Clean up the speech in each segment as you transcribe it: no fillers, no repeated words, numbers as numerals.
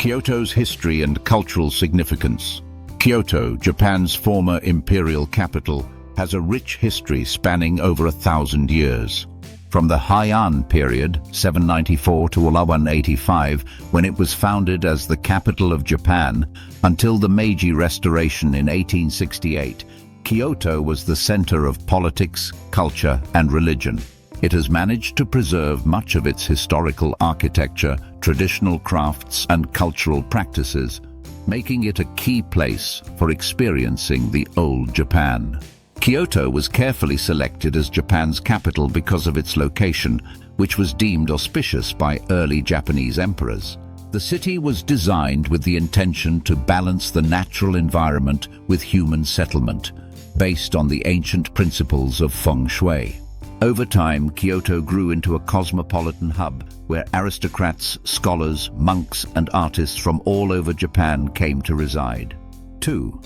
Kyoto's history and cultural significance. Kyoto, Japan's former imperial capital, has a rich history spanning over 1,000 years. From the Heian period, 794 to 1185, when it was founded as the capital of Japan, until the Meiji Restoration in 1868, Kyoto was the center of politics, culture, and religion. It has managed to preserve much of its historical architecture, traditional crafts, and cultural practices, making it a key place for experiencing the old Japan. Kyoto was carefully selected as Japan's capital because of its location, which was deemed auspicious by early Japanese emperors. The city was designed with the intention to balance the natural environment with human settlement, based on the ancient principles of feng shui. Over time, Kyoto grew into a cosmopolitan hub where aristocrats, scholars, monks, and artists from all over Japan came to reside. 2.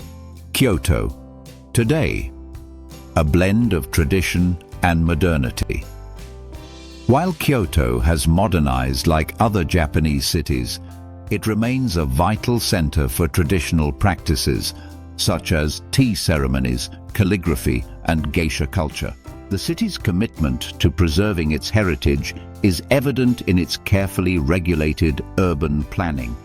Kyoto. Today, a blend of tradition and modernity. While Kyoto has modernized like other Japanese cities, it remains a vital center for traditional practices such as tea ceremonies, calligraphy, and geisha culture. The city's commitment to preserving its heritage is evident in its carefully regulated urban planning,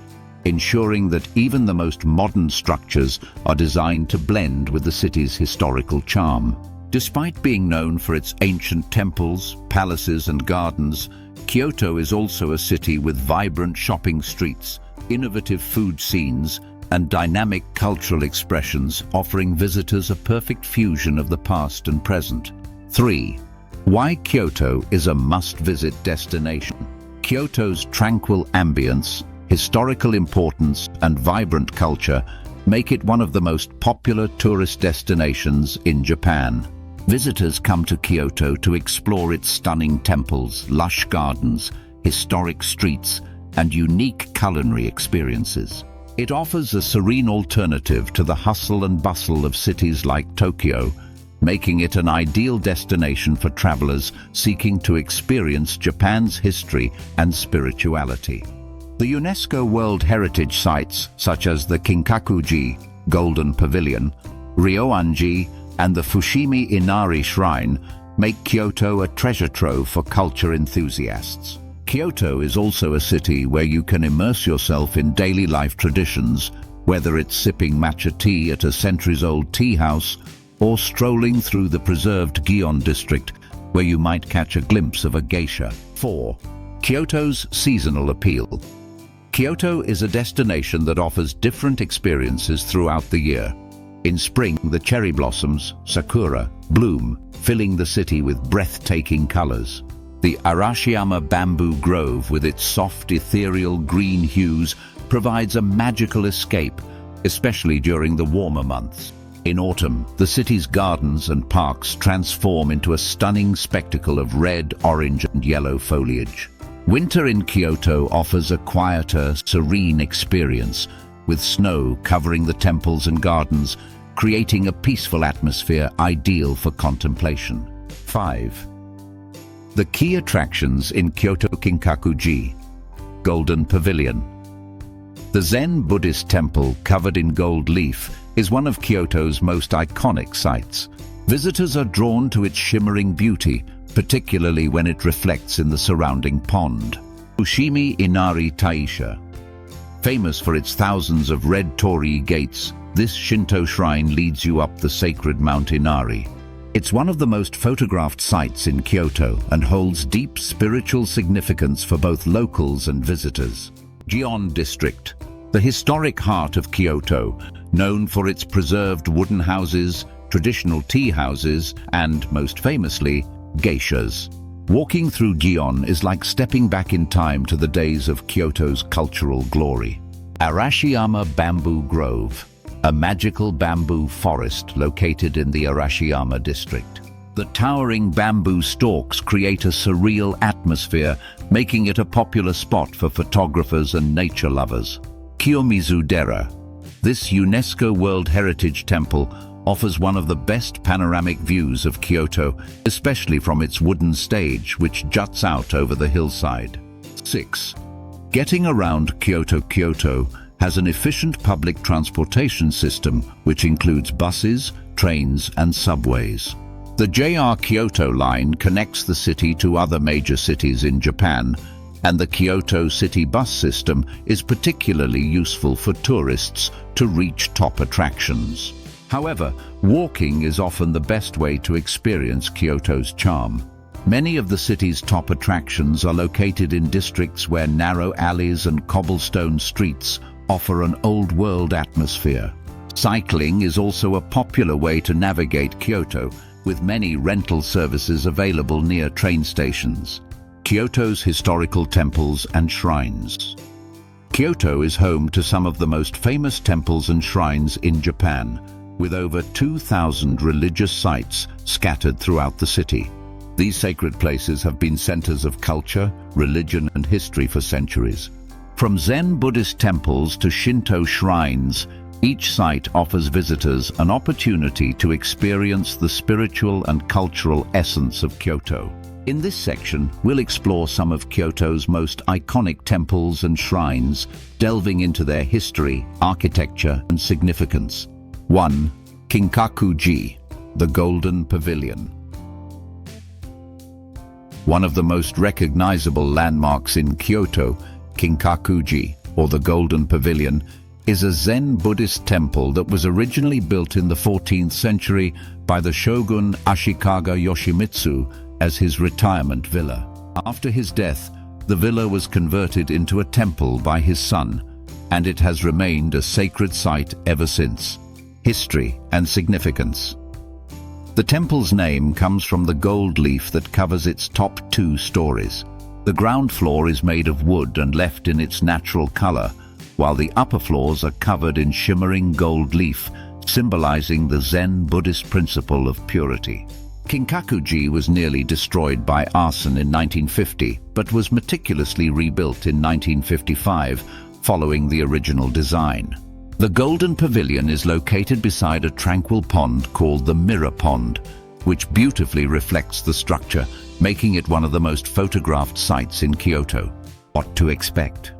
ensuring that even the most modern structures are designed to blend with the city's historical charm. Despite being known for its ancient temples, palaces, and gardens, Kyoto is also a city with vibrant shopping streets, innovative food scenes, and dynamic cultural expressions, offering visitors a perfect fusion of the past and present. 3. Why Kyoto is a must-visit destination. Kyoto's tranquil ambience, historical importance, and vibrant culture make it one of the most popular tourist destinations in Japan. Visitors come to Kyoto to explore its stunning temples, lush gardens, historic streets, and unique culinary experiences. It offers a serene alternative to the hustle and bustle of cities like Tokyo, making it an ideal destination for travelers seeking to experience Japan's history and spirituality. The UNESCO World Heritage Sites, such as the Kinkaku-ji, Golden Pavilion, Ryoan-ji, and the Fushimi Inari Shrine, make Kyoto a treasure trove for culture enthusiasts. Kyoto is also a city where you can immerse yourself in daily life traditions, whether it's sipping matcha tea at a centuries-old tea house or strolling through the preserved Gion district, where you might catch a glimpse of a geisha. 4. Kyoto's seasonal appeal. Kyoto is a destination that offers different experiences throughout the year. In spring, the cherry blossoms, sakura, bloom, filling the city with breathtaking colors. The Arashiyama bamboo grove, with its soft, ethereal green hues, provides a magical escape, especially during the warmer months. In autumn, the city's gardens and parks transform into a stunning spectacle of red, orange, and yellow foliage. Winter in Kyoto offers a quieter, serene experience, with snow covering the temples and gardens, creating a peaceful atmosphere ideal for contemplation. 5. The key attractions in Kyoto Kinkaku-ji. Golden Pavilion. The Zen Buddhist temple covered in gold leaf is one of Kyoto's most iconic sites. Visitors are drawn to its shimmering beauty, particularly when it reflects in the surrounding pond. Fushimi Inari Taisha. Famous for its thousands of red torii gates, this Shinto shrine leads you up the sacred Mount Inari. It's one of the most photographed sites in Kyoto and holds deep spiritual significance for both locals and visitors. Gion District. The historic heart of Kyoto, known for its preserved wooden houses, traditional tea houses, and, most famously, geishas. Walking through Gion is like stepping back in time to the days of Kyoto's cultural glory. Arashiyama Bamboo Grove, a magical bamboo forest located in the Arashiyama district. The towering bamboo stalks create a surreal atmosphere, making it a popular spot for photographers and nature lovers. Kiyomizu-dera. This UNESCO World Heritage Temple offers one of the best panoramic views of Kyoto, especially from its wooden stage which juts out over the hillside. 6. Getting around Kyoto has an efficient public transportation system which includes buses, trains and subways. The JR Kyoto line connects the city to other major cities in Japan, and the Kyoto city bus system is particularly useful for tourists to reach top attractions. However, walking is often the best way to experience Kyoto's charm. Many of the city's top attractions are located in districts where narrow alleys and cobblestone streets offer an old-world atmosphere. Cycling is also a popular way to navigate Kyoto, with many rental services available near train stations. Kyoto's historical temples and shrines. Kyoto is home to some of the most famous temples and shrines in Japan, with over 2,000 religious sites scattered throughout the city. These sacred places have been centers of culture, religion and history for centuries. From Zen Buddhist temples to Shinto shrines, each site offers visitors an opportunity to experience the spiritual and cultural essence of Kyoto. In this section, we'll explore some of Kyoto's most iconic temples and shrines, delving into their history, architecture, and significance. 1. Kinkaku-ji, the Golden Pavilion. One of the most recognizable landmarks in Kyoto, Kinkaku-ji, or the Golden Pavilion, is a Zen Buddhist temple that was originally built in the 14th century by the shogun Ashikaga Yoshimitsu as his retirement villa. After his death, the villa was converted into a temple by his son, and it has remained a sacred site ever since. History and significance. The temple's name comes from the gold leaf that covers its top 2 stories. The ground floor is made of wood and left in its natural color, while the upper floors are covered in shimmering gold leaf, symbolizing the Zen Buddhist principle of purity. Kinkaku-ji was nearly destroyed by arson in 1950, but was meticulously rebuilt in 1955, following the original design. The Golden Pavilion is located beside a tranquil pond called the Mirror Pond, which beautifully reflects the structure, making it one of the most photographed sites in Kyoto. What to expect?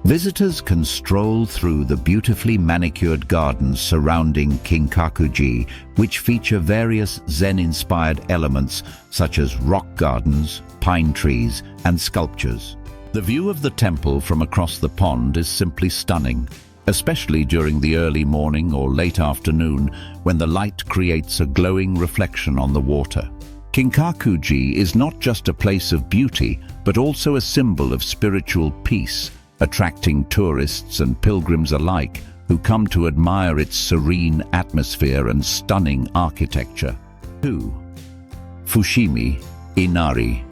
Visitors can stroll through the beautifully manicured gardens surrounding Kinkaku-ji, which feature various Zen-inspired elements such as rock gardens, pine trees, and sculptures. The view of the temple from across the pond is simply stunning, especially during the early morning or late afternoon when the light creates a glowing reflection on the water. Kinkaku-ji is not just a place of beauty, but also a symbol of spiritual peace, attracting tourists and pilgrims alike who come to admire its serene atmosphere and stunning architecture. 2. Fushimi Inari.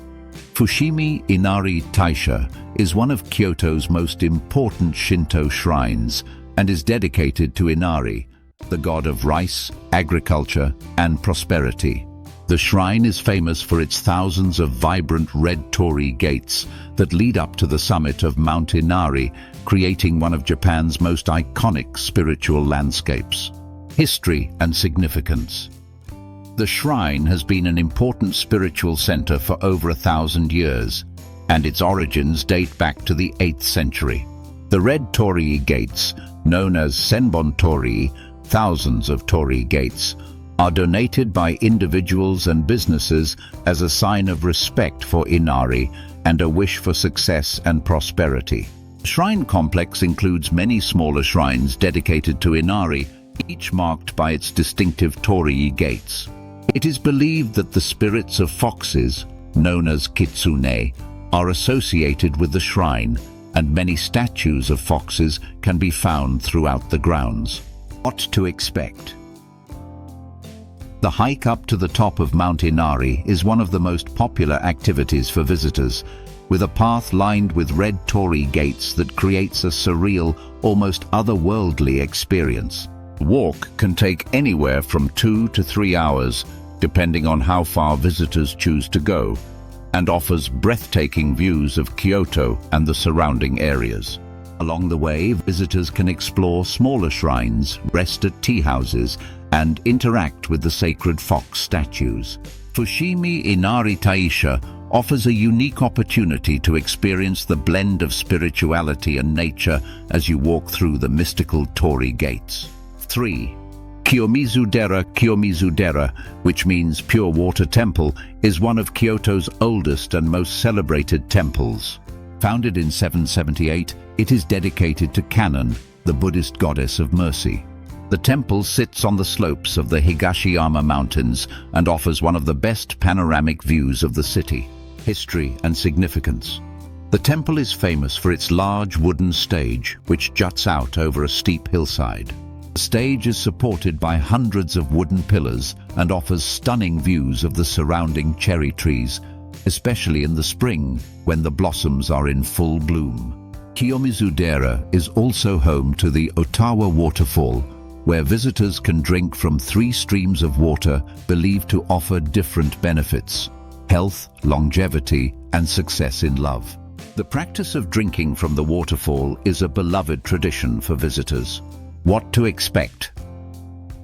Fushimi Inari Taisha is one of Kyoto's most important Shinto shrines and is dedicated to Inari, the god of rice, agriculture, and prosperity. The shrine is famous for its thousands of vibrant red torii gates that lead up to the summit of Mount Inari, creating one of Japan's most iconic spiritual landscapes. History and significance. The shrine has been an important spiritual center for over 1,000 years, and its origins date back to the 8th century. The red torii gates, known as Senbon torii, thousands of torii gates, are donated by individuals and businesses as a sign of respect for Inari and a wish for success and prosperity. The shrine complex includes many smaller shrines dedicated to Inari, each marked by its distinctive torii gates. It is believed that the spirits of foxes, known as kitsune, are associated with the shrine, and many statues of foxes can be found throughout the grounds. What to expect? The hike up to the top of Mount Inari is one of the most popular activities for visitors, with a path lined with red torii gates that creates a surreal, almost otherworldly experience. The walk can take anywhere from 2 to 3 hours, depending on how far visitors choose to go, and offers breathtaking views of Kyoto and the surrounding areas. Along the way, visitors can explore smaller shrines, rest at tea houses, and interact with the sacred fox statues. Fushimi Inari Taisha offers a unique opportunity to experience the blend of spirituality and nature as you walk through the mystical torii gates. 3. Kiyomizu-dera, which means pure water temple, is one of Kyoto's oldest and most celebrated temples. Founded in 778, it is dedicated to Kannon, the Buddhist goddess of mercy. The temple sits on the slopes of the Higashiyama Mountains and offers one of the best panoramic views of the city. History and significance. The temple is famous for its large wooden stage, which juts out over a steep hillside. The stage is supported by hundreds of wooden pillars and offers stunning views of the surrounding cherry trees, especially in the spring when the blossoms are in full bloom. Kiyomizu-dera is also home to the Ottawa waterfall, where visitors can drink from 3 streams of water believed to offer different benefits: health, longevity, and success in love. The practice of drinking from the waterfall is a beloved tradition for visitors. What to expect?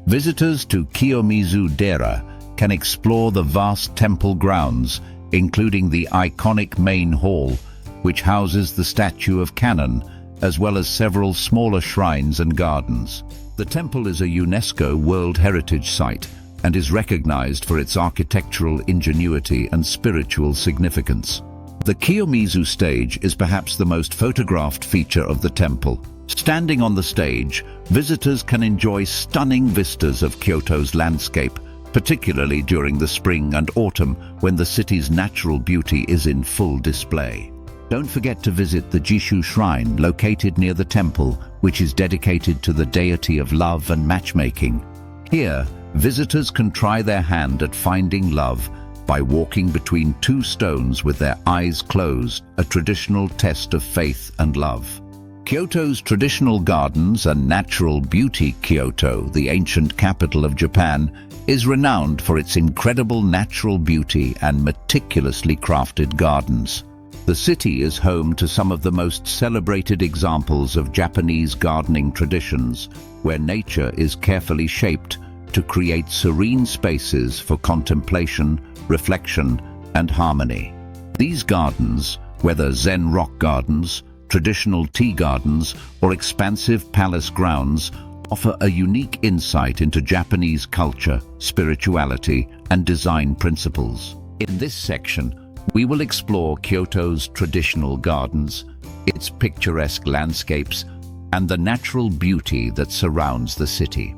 Visitors to Kiyomizu-dera can explore the vast temple grounds, including the iconic main hall, which houses the statue of Kannon, as well as several smaller shrines and gardens. The temple is a UNESCO World Heritage Site and is recognized for its architectural ingenuity and spiritual significance. The Kiyomizu stage is perhaps the most photographed feature of the temple. Standing on the stage, visitors can enjoy stunning vistas of Kyoto's landscape, particularly during the spring and autumn when the city's natural beauty is in full display. Don't forget to visit the Jishu Shrine located near the temple, which is dedicated to the deity of love and matchmaking. Here, visitors can try their hand at finding love by walking between 2 stones with their eyes closed, a traditional test of faith and love. Kyoto's traditional gardens and natural beauty. Kyoto, the ancient capital of Japan, is renowned for its incredible natural beauty and meticulously crafted gardens. The city is home to some of the most celebrated examples of Japanese gardening traditions, where nature is carefully shaped to create serene spaces for contemplation, reflection, and harmony. These gardens, whether Zen rock gardens, traditional tea gardens, or expansive palace grounds, offer a unique insight into Japanese culture, spirituality, and design principles. In this section, we will explore Kyoto's traditional gardens, its picturesque landscapes, and the natural beauty that surrounds the city.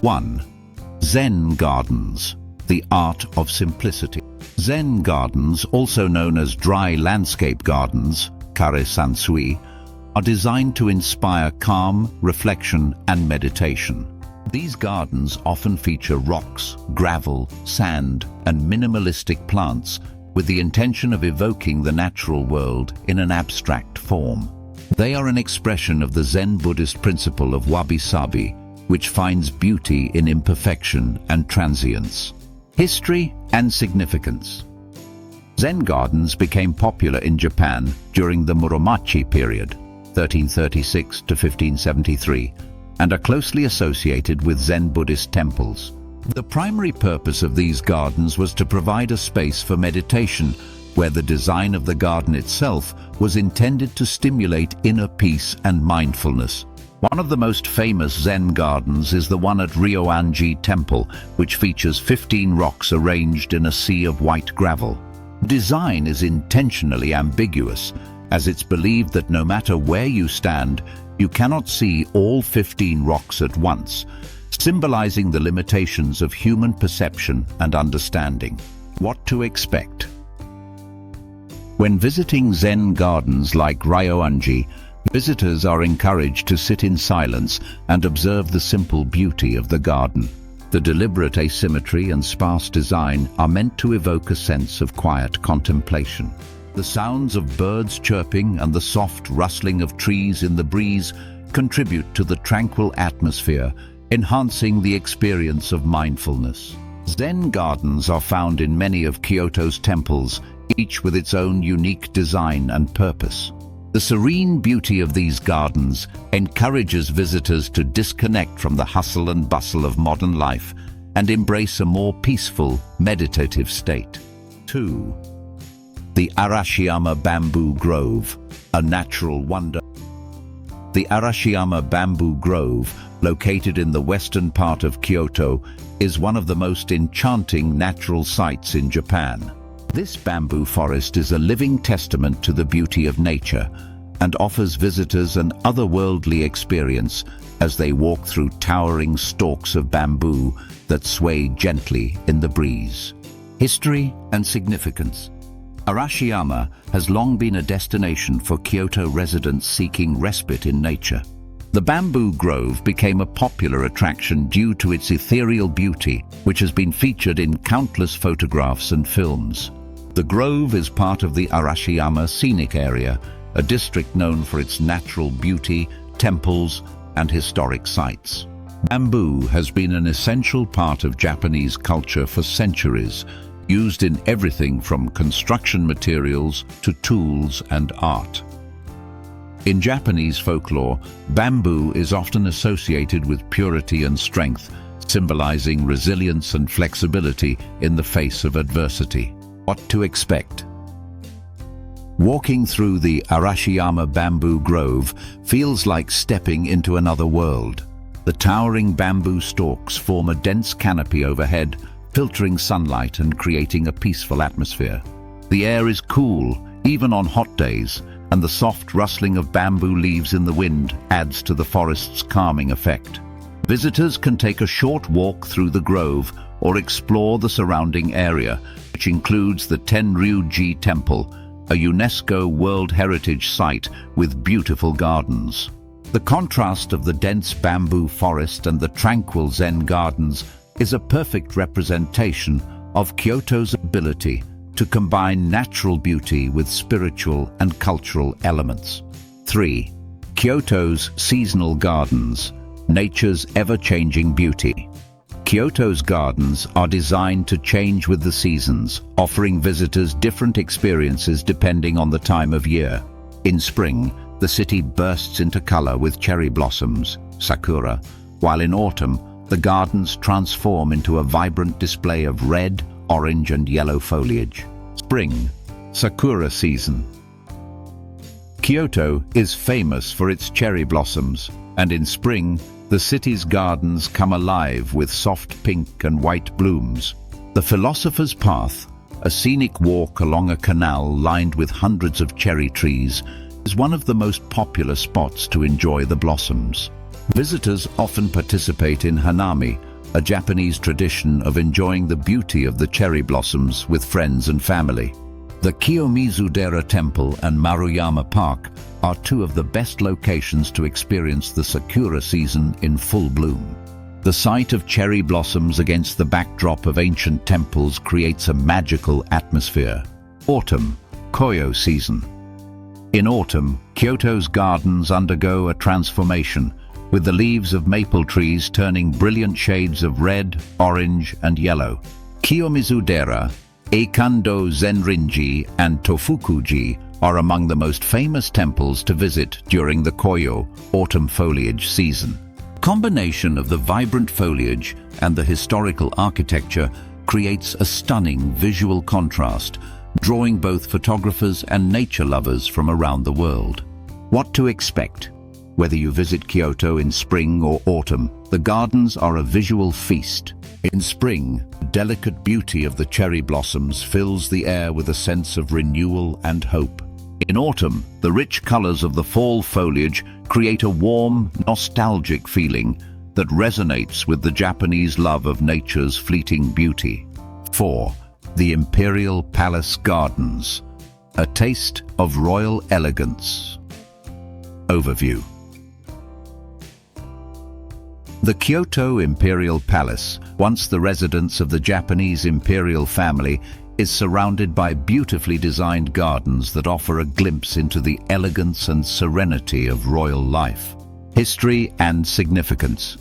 1. Zen Gardens, the art of simplicity. Zen gardens, also known as dry landscape gardens, kare-sansui, are designed to inspire calm, reflection, and meditation. These gardens often feature rocks, gravel, sand, and minimalistic plants with the intention of evoking the natural world in an abstract form. They are an expression of the Zen Buddhist principle of wabi-sabi, which finds beauty in imperfection and transience. History and significance. Zen gardens became popular in Japan during the Muromachi period, 1336 to 1573, and are closely associated with Zen Buddhist temples. The primary purpose of these gardens was to provide a space for meditation, where the design of the garden itself was intended to stimulate inner peace and mindfulness. One of the most famous Zen gardens is the one at Ryoanji Temple, which features 15 rocks arranged in a sea of white gravel. Design is intentionally ambiguous, as it's believed that no matter where you stand, you cannot see all 15 rocks at once, symbolizing the limitations of human perception and understanding. What to expect? When visiting Zen gardens like Ryoanji, visitors are encouraged to sit in silence and observe the simple beauty of the garden. The deliberate asymmetry and sparse design are meant to evoke a sense of quiet contemplation. The sounds of birds chirping and the soft rustling of trees in the breeze contribute to the tranquil atmosphere, enhancing the experience of mindfulness. Zen gardens are found in many of Kyoto's temples, each with its own unique design and purpose. The serene beauty of these gardens encourages visitors to disconnect from the hustle and bustle of modern life and embrace a more peaceful, meditative state. 2. The Arashiyama Bamboo Grove, a natural wonder. The Arashiyama Bamboo Grove, located in the western part of Kyoto, is one of the most enchanting natural sights in Japan. This bamboo forest is a living testament to the beauty of nature and offers visitors an otherworldly experience as they walk through towering stalks of bamboo that sway gently in the breeze. History and significance. Arashiyama has long been a destination for Kyoto residents seeking respite in nature. The bamboo grove became a popular attraction due to its ethereal beauty, which has been featured in countless photographs and films. The grove is part of the Arashiyama Scenic Area, a district known for its natural beauty, temples, and historic sites. Bamboo has been an essential part of Japanese culture for centuries, used in everything from construction materials to tools and art. In Japanese folklore, bamboo is often associated with purity and strength, symbolizing resilience and flexibility in the face of adversity. What to expect? Walking through the Arashiyama Bamboo Grove feels like stepping into another world. The towering bamboo stalks form a dense canopy overhead, filtering sunlight and creating a peaceful atmosphere. The air is cool, even on hot days, and the soft rustling of bamboo leaves in the wind adds to the forest's calming effect. Visitors can take a short walk through the grove or explore the surrounding area, which includes the Tenryuji Temple, a UNESCO World Heritage Site with beautiful gardens. The contrast of the dense bamboo forest and the tranquil Zen gardens is a perfect representation of Kyoto's ability to combine natural beauty with spiritual and cultural elements. 3. Kyoto's seasonal gardens, nature's ever-changing beauty. Kyoto's gardens are designed to change with the seasons, offering visitors different experiences depending on the time of year. In spring, the city bursts into color with cherry blossoms, sakura, while in autumn, the gardens transform into a vibrant display of red, orange, and yellow foliage. Spring, sakura season. Kyoto is famous for its cherry blossoms, and in spring, the city's gardens come alive with soft pink and white blooms. The Philosopher's Path, a scenic walk along a canal lined with hundreds of cherry trees, is one of the most popular spots to enjoy the blossoms. Visitors often participate in hanami, a Japanese tradition of enjoying the beauty of the cherry blossoms with friends and family. The Kiyomizu-dera Temple and Maruyama Park are two of the best locations to experience the sakura season in full bloom. The sight of cherry blossoms against the backdrop of ancient temples creates a magical atmosphere. Autumn, Koyo season. In autumn, Kyoto's gardens undergo a transformation, with the leaves of maple trees turning brilliant shades of red, orange, and yellow. Kiyomizu-dera, Eikando Zenrinji, and Tofukuji are among the most famous temples to visit during the Koyo autumn foliage season. Combination of the vibrant foliage and the historical architecture creates a stunning visual contrast, drawing both photographers and nature lovers from around the world. What to expect? Whether you visit Kyoto in spring or autumn, the gardens are a visual feast. In spring, the delicate beauty of the cherry blossoms fills the air with a sense of renewal and hope. In autumn, the rich colors of the fall foliage create a warm, nostalgic feeling that resonates with the Japanese love of nature's fleeting beauty. 4. The Imperial Palace Gardens, a taste of royal elegance. Overview. The Kyoto Imperial Palace, once the residence of the Japanese imperial family, is surrounded by beautifully designed gardens that offer a glimpse into the elegance and serenity of royal life. History and significance.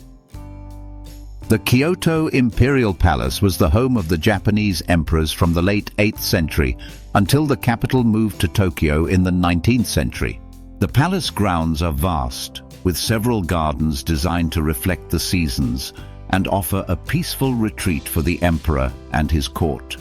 The Kyoto Imperial Palace was the home of the Japanese emperors from the late 8th century until the capital moved to Tokyo in the 19th century. The palace grounds are vast, with several gardens designed to reflect the seasons and offer a peaceful retreat for the emperor and his court.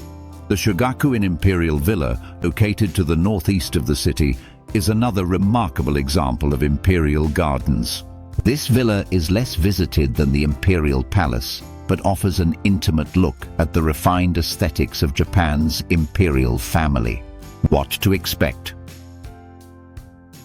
The Shogakuin Imperial Villa, located to the northeast of the city, is another remarkable example of imperial gardens. This villa is less visited than the Imperial Palace, but offers an intimate look at the refined aesthetics of Japan's imperial family. What to expect?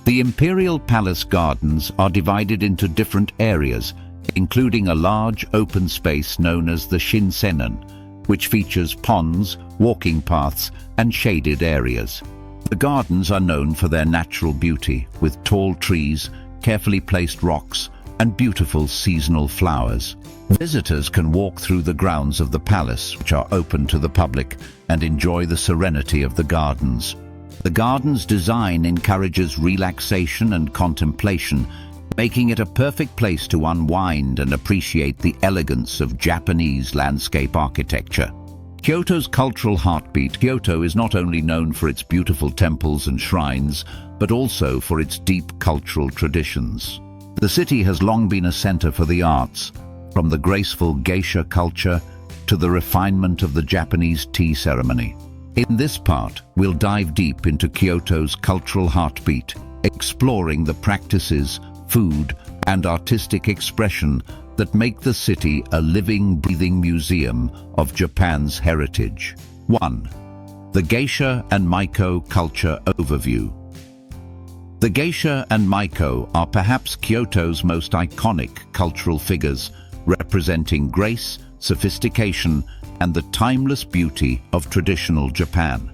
The Imperial Palace gardens are divided into different areas, including a large open space known as the Shinsenan, which features ponds, walking paths, and shaded areas. The gardens are known for their natural beauty, with tall trees, carefully placed rocks, and beautiful seasonal flowers. Visitors can walk through the grounds of the palace, which are open to the public, and enjoy the serenity of the gardens. The garden's design encourages relaxation and contemplation, making it a perfect place to unwind and appreciate the elegance of Japanese landscape architecture. Kyoto's cultural heartbeat. Kyoto is not only known for its beautiful temples and shrines, but also for its deep cultural traditions. The city has long been a center for the arts, from the graceful geisha culture to the refinement of the Japanese tea ceremony. In this part, we'll dive deep into Kyoto's cultural heartbeat, exploring the practices, food, and artistic expression that make the city a living, breathing museum of Japan's heritage. 1. The Geisha and Maiko Culture Overview. The geisha and Maiko are perhaps Kyoto's most iconic cultural figures, representing grace, sophistication, and the timeless beauty of traditional Japan.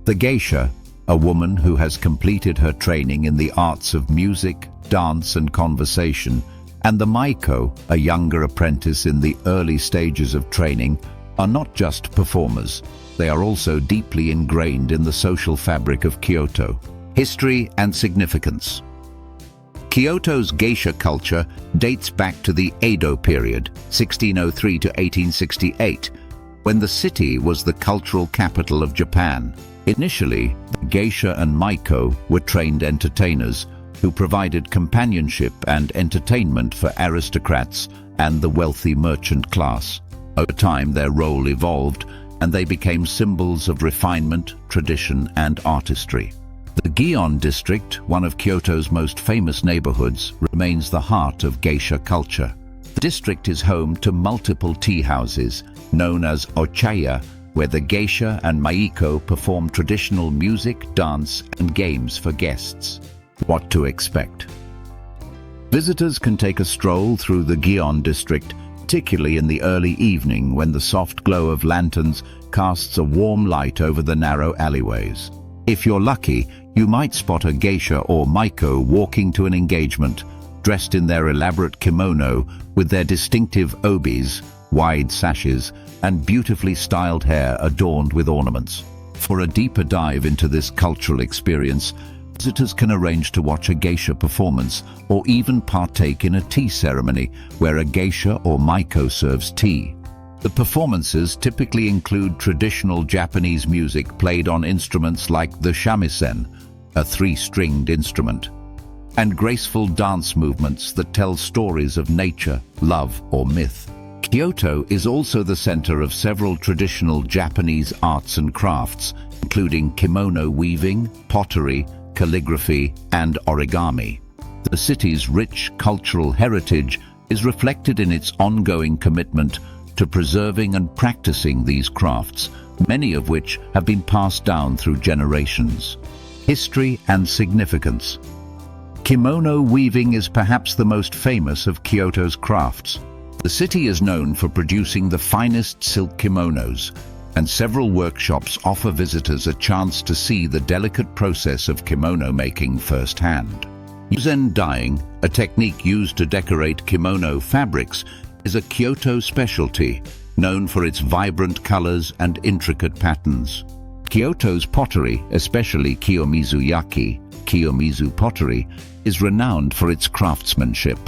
The geisha, a woman who has completed her training in the arts of music, dance, and conversation, and the Maiko, a younger apprentice in the early stages of training, are not just performers. They are also deeply ingrained in the social fabric of Kyoto. History and significance. Kyoto's geisha culture dates back to the Edo period, 1603 to 1868, when the city was the cultural capital of Japan. Initially, the geisha and Maiko were trained entertainers who provided companionship and entertainment for aristocrats and the wealthy merchant class. Over time, their role evolved, and they became symbols of refinement, tradition, and artistry. The Gion district, one of Kyoto's most famous neighborhoods, remains the heart of geisha culture. The district is home to multiple tea houses, known as ochaya, where the geisha and maiko perform traditional music, dance, and games for guests. What to expect? Visitors can take a stroll through the Gion district, particularly in the early evening when the soft glow of lanterns casts a warm light over the narrow alleyways. If you're lucky, you might spot a geisha or maiko walking to an engagement, dressed in their elaborate kimono with their distinctive obis, wide sashes, and beautifully styled hair adorned with ornaments. For a deeper dive into this cultural experience, visitors can arrange to watch a geisha performance or even partake in a tea ceremony where a geisha or maiko serves tea. The performances typically include traditional Japanese music played on instruments like the shamisen, a three-stringed instrument, and graceful dance movements that tell stories of nature, love, or myth. Kyoto is also the center of several traditional Japanese arts and crafts, including kimono weaving, pottery, calligraphy, and origami. The city's rich cultural heritage is reflected in its ongoing commitment to preserving and practicing these crafts, many of which have been passed down through generations. History and significance. Kimono weaving is perhaps the most famous of Kyoto's crafts. The city is known for producing the finest silk kimonos, and several workshops offer visitors a chance to see the delicate process of kimono making firsthand. Yuzen dyeing, a technique used to decorate kimono fabrics, is a Kyoto specialty, known for its vibrant colors and intricate patterns. Kyoto's pottery, especially Kiyomizu-yaki, Kiyomizu pottery, is renowned for its craftsmanship.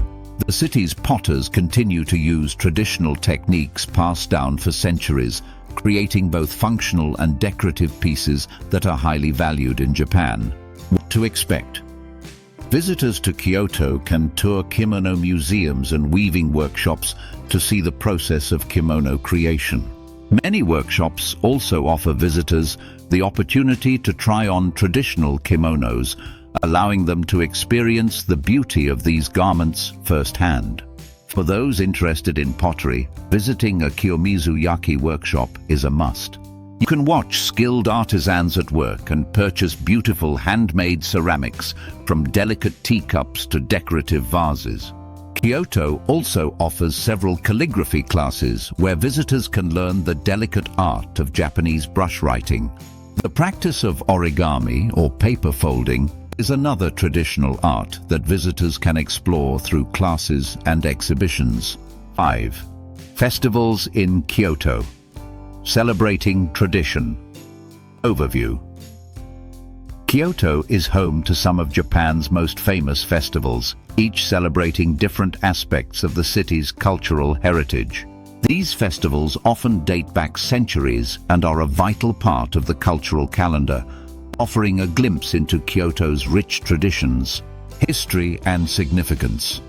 The city's potters continue to use traditional techniques passed down for centuries, creating both functional and decorative pieces that are highly valued in Japan. What to expect? Visitors to Kyoto can tour kimono museums and weaving workshops to see the process of kimono creation. Many workshops also offer visitors the opportunity to try on traditional kimonos, allowing them to experience the beauty of these garments firsthand. For those interested in pottery, visiting a Kiyomizu-yaki workshop is a must. You can watch skilled artisans at work and purchase beautiful handmade ceramics, from delicate teacups to decorative vases. Kyoto also offers several calligraphy classes where visitors can learn the delicate art of Japanese brush writing. The practice of origami, or paper folding, is another traditional art that visitors can explore through classes and exhibitions. 5. Festivals in Kyoto. Celebrating tradition. Overview. Kyoto is home to some of Japan's most famous festivals, each celebrating different aspects of the city's cultural heritage. These festivals often date back centuries and are a vital part of the cultural calendar, offering a glimpse into Kyoto's rich traditions, history, and significance.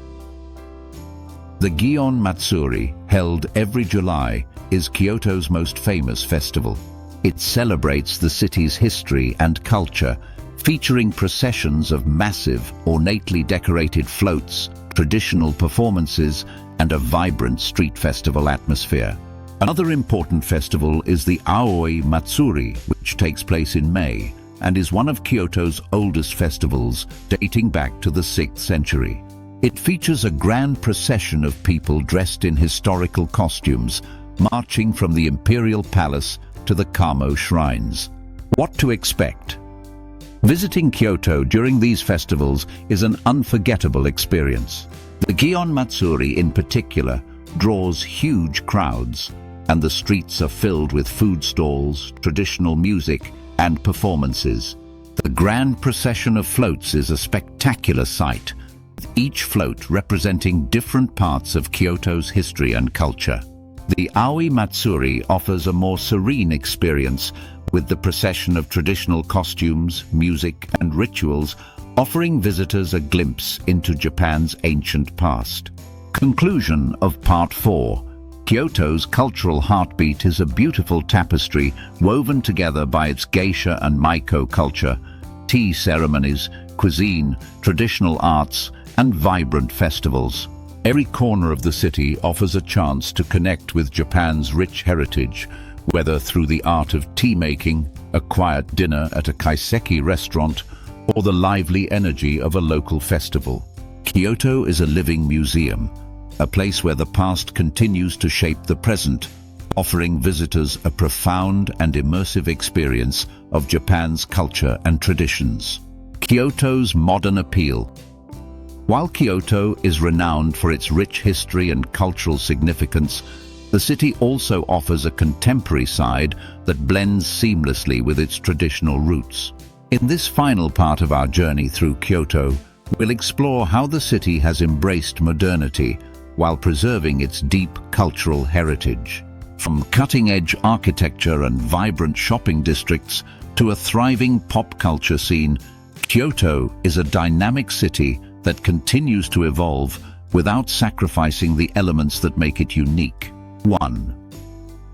The Gion Matsuri, held every July, is Kyoto's most famous festival. It celebrates the city's history and culture, featuring processions of massive, ornately decorated floats, traditional performances, and a vibrant street festival atmosphere. Another important festival is the Aoi Matsuri, which takes place in May, and is one of Kyoto's oldest festivals, dating back to the 6th century. It features a grand procession of people dressed in historical costumes, marching from the Imperial Palace to the Kamo shrines. What to expect? Visiting Kyoto during these festivals is an unforgettable experience. The Gion Matsuri in particular draws huge crowds, and the streets are filled with food stalls, traditional music, and performances. The grand procession of floats is a spectacular sight, with each float representing different parts of Kyoto's history and culture. The Aoi Matsuri offers a more serene experience, with the procession of traditional costumes, music, and rituals offering visitors a glimpse into Japan's ancient past. Conclusion of Part 4. Kyoto's cultural heartbeat is a beautiful tapestry woven together by its geisha and maiko culture, tea ceremonies, cuisine, traditional arts, and vibrant festivals. Every corner of the city offers a chance to connect with Japan's rich heritage, whether through the art of tea making, a quiet dinner at a kaiseki restaurant, or the lively energy of a local festival. Kyoto is a living museum, a place where the past continues to shape the present, offering visitors a profound and immersive experience of Japan's culture and traditions. Kyoto's modern appeal. While Kyoto is renowned for its rich history and cultural significance, the city also offers a contemporary side that blends seamlessly with its traditional roots. In this final part of our journey through Kyoto, we'll explore how the city has embraced modernity while preserving its deep cultural heritage. From cutting-edge architecture and vibrant shopping districts to a thriving pop culture scene, Kyoto is a dynamic city that continues to evolve without sacrificing the elements that make it unique. 1.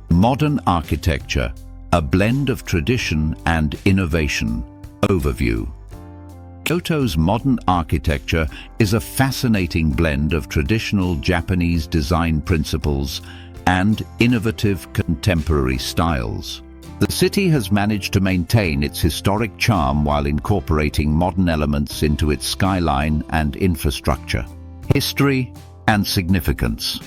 Modern architecture, a blend of tradition and innovation. Overview. Kyoto's modern architecture is a fascinating blend of traditional Japanese design principles and innovative contemporary styles. The city has managed to maintain its historic charm while incorporating modern elements into its skyline and infrastructure. History and significance.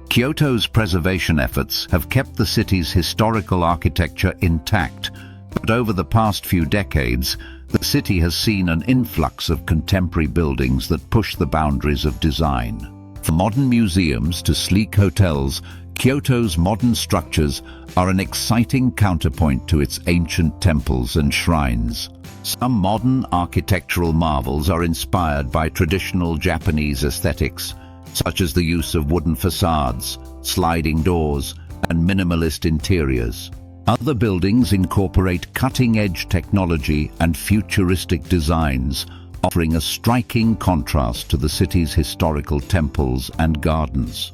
Kyoto's preservation efforts have kept the city's historical architecture intact, but over the past few decades, the city has seen an influx of contemporary buildings that push the boundaries of design. From modern museums to sleek hotels, Kyoto's modern structures are an exciting counterpoint to its ancient temples and shrines. Some modern architectural marvels are inspired by traditional Japanese aesthetics, such as the use of wooden facades, sliding doors, and minimalist interiors. Other buildings incorporate cutting-edge technology and futuristic designs, offering a striking contrast to the city's historical temples and gardens.